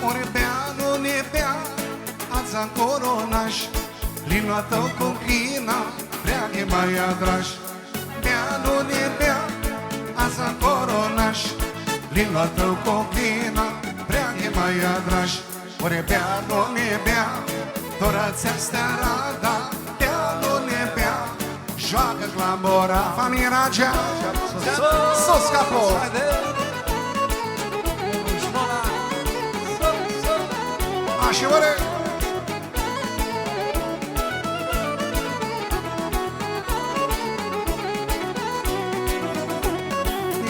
ori bea, nu ne bea, ața coronaș, lina tău cu china, prea-e mai adraș. Bea, nu ne bea, ața coronaș, lina tău cu china, prea-e mai adraș. Ori bea, nu ne bea, torația stearada, bea, nu ne bea, joacă glambora. Familia Ragea, sos capo! Așa, ore!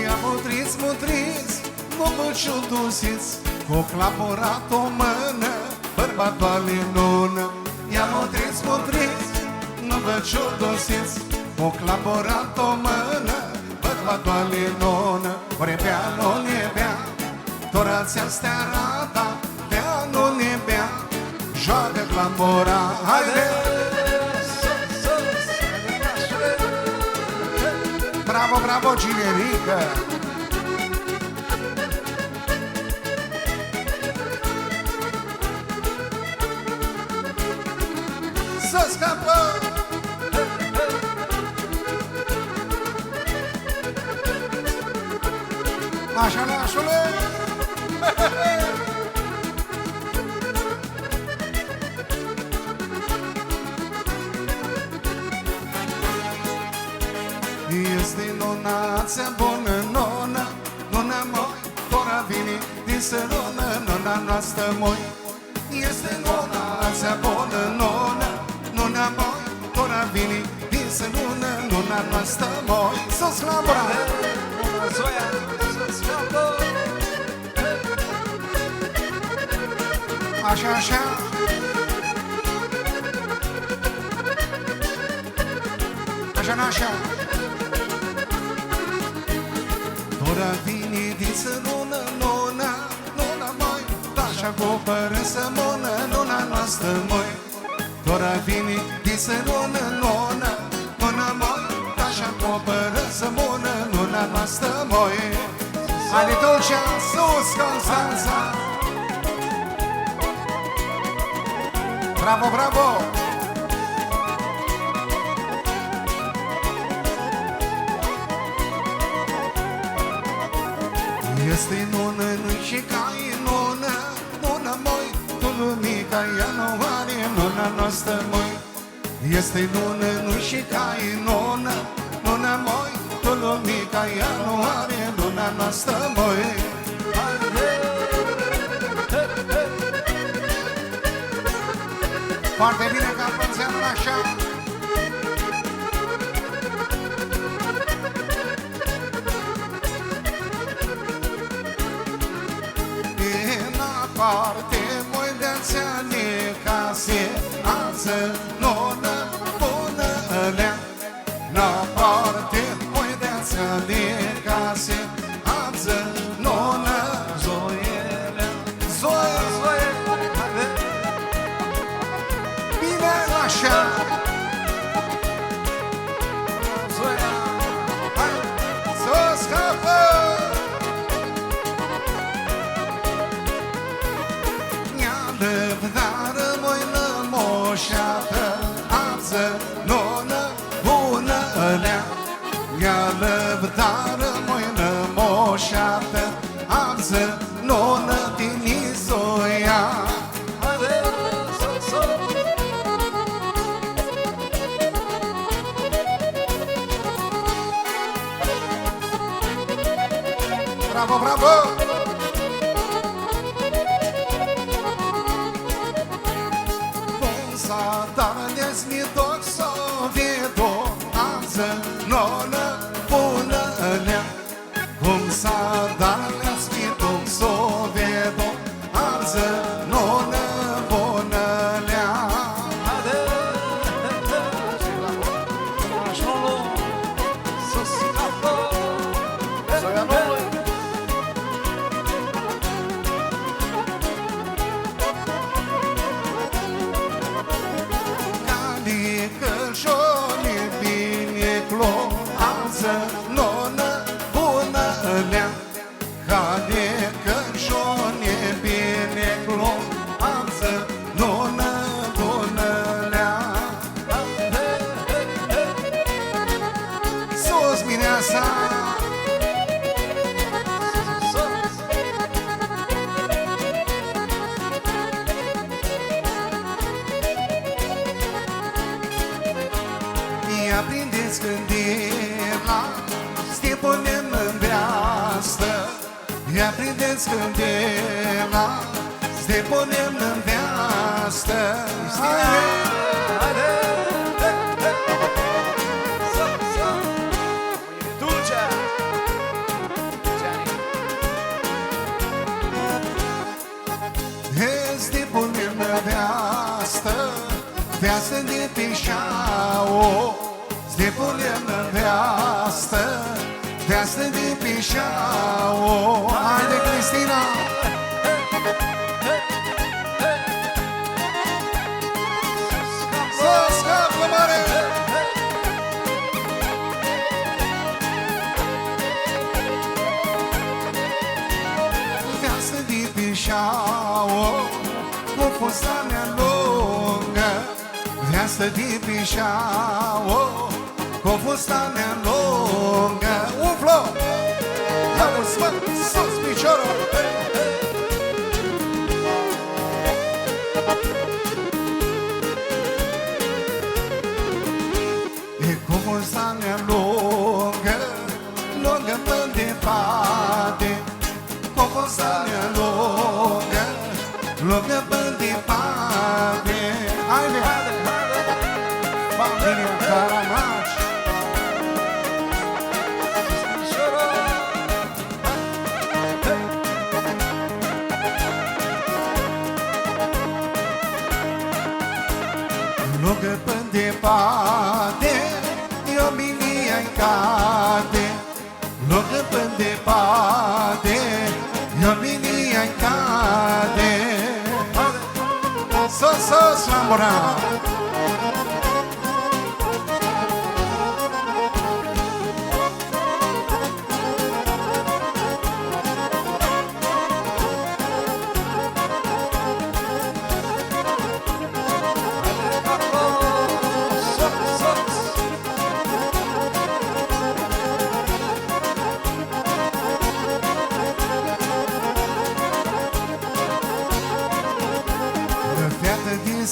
Ia mutriți, mutriți, nu vă ciudusiți, cu claporat o mână, bărbatoale nună. Ia mutriți, mutriți, nu vă ciudusiți, cu claporat o mână, bărbatoale nună. Ori bea, nu ne bea, torația stearada, bea, nu ne bea, joacă clapora. Haide! Bravo, bravo, Ginerică! Să scapă! Așa, nașule! Este nonația bună, nona, nona moi, tora vini din sărună, nona noastră moi. Este nonația bună, nona, nona moi, tora vini din sărună, nona noastră moi. Sos la bra! Așa, așa! Așa, așa! Tora vini din sărună, nona, nona moi, așa copără să monă, nona noastră moi. Tora vini din sărună, nona, nona moi, așa copără să monă, nona noastră moi. Haide Dulcea, sus Constanța! Bravo, bravo! Este nună, nu-i și ca e nună, nună moi, tu lumica ea nu are, nuna noastră moi. Este nună, nu-i și ca e nună, nună moi, tu lumica ea nu are, nuna noastră moi. Foarte bine că am înțeles așa. Parte moi de-ația necase, ață, nonă, bună lea. La parte moi de-ația necase, ață, nonă, zoielea. Zoie, zoie, bine așa. Zoia, hai, să scapă. Lăvdară moi lămoșată, ață, nonă, bună lea. Ia lăvdară moi lămoșată, ață, nonă, din Izoia. Bravo, bravo! Darnes mi dok sovjeto, ață, nonă, bună lea. Cum s-a darnes mi dok sovjeto, ață, nonă, bună lea. aprindeți candela, Stepone mândreastă. Ia prindeți candela, Stepone mândreastă. Haide! Dulcea! Stepone mândreastă, Veastă de pișao, Stepone mândreastă, Veastă de pișao. Haide, Cristina! Să scapă mare! Veastă de pișao, cu fustania lungă. Veastă de pișao, cu fustania lungă. Umflă! Ia-uzi, mă, sus piciorul! E cu fustania lungă, lungă până departe. Cu fustania lungă, lungă până departe. Haide! Familia Caramaci. Lungă până departe, eu minia-i cade. Lungă până departe, eu minia-i cade. Sos, lamura.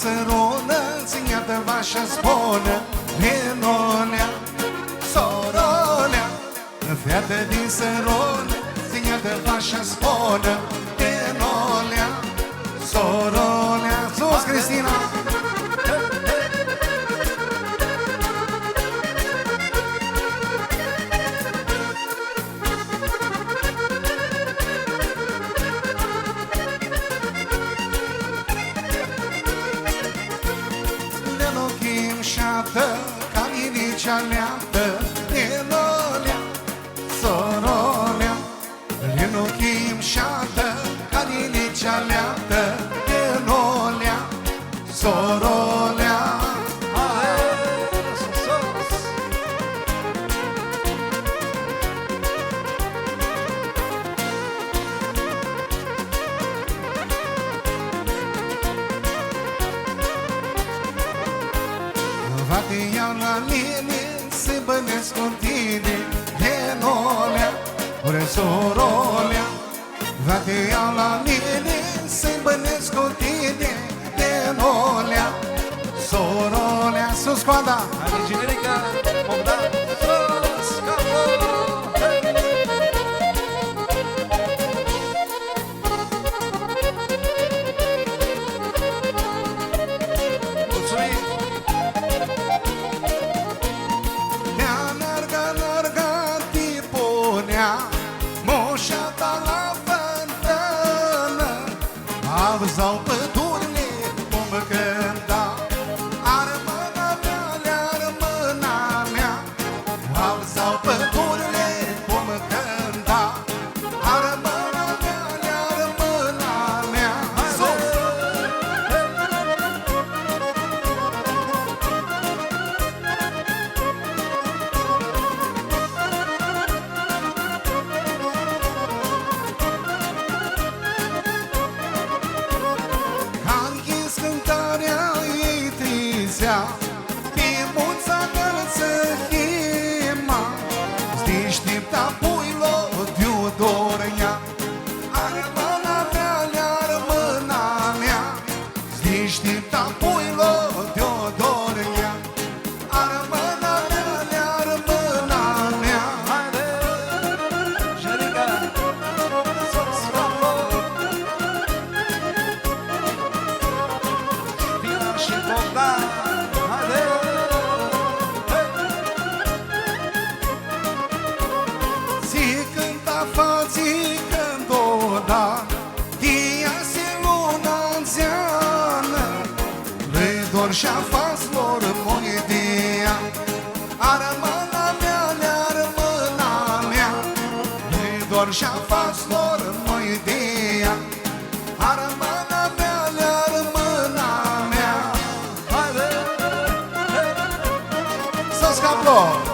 Sărună, ține-te vașa spune, Renolea, sorolea. Fete din sărună, ține-te vașa spune, Renolea, sorolea. Sus, Cristina! Ca inicea leaptă, Renolea, sorolea. Lenochim șată, ca inicea leaptă, Renolea, sorolea. Va te iau la mine, să bănesc cu tine, Renolea, ore sorolea. Va te iau la mine, să bănesc cu tine, Renolea, sorolea. Sus coada! Haide, generica, Bogdan, sus, capul! Mulțumim! Moșa ta la fântână, auzau pădurile cum cânta. Armâna mea, le-armâna mea, auzau pădurile cum cânta. Armâna mea, le-armâna mea. Pe muța înălță chema, deștepta puilo de-o dornea. Armâna mea, le-armâna mea, deștepta puilo de-o dornea. Armâna mea, Bogdan, haide! Zi cânta fații când-o da, dia se luna înzeană, le dor și-a faslor moedia, armâna mea, le-armâna mea, le dor și-a faslor moedia, armâna mea, le-armâna mea. Haide! Să scapă!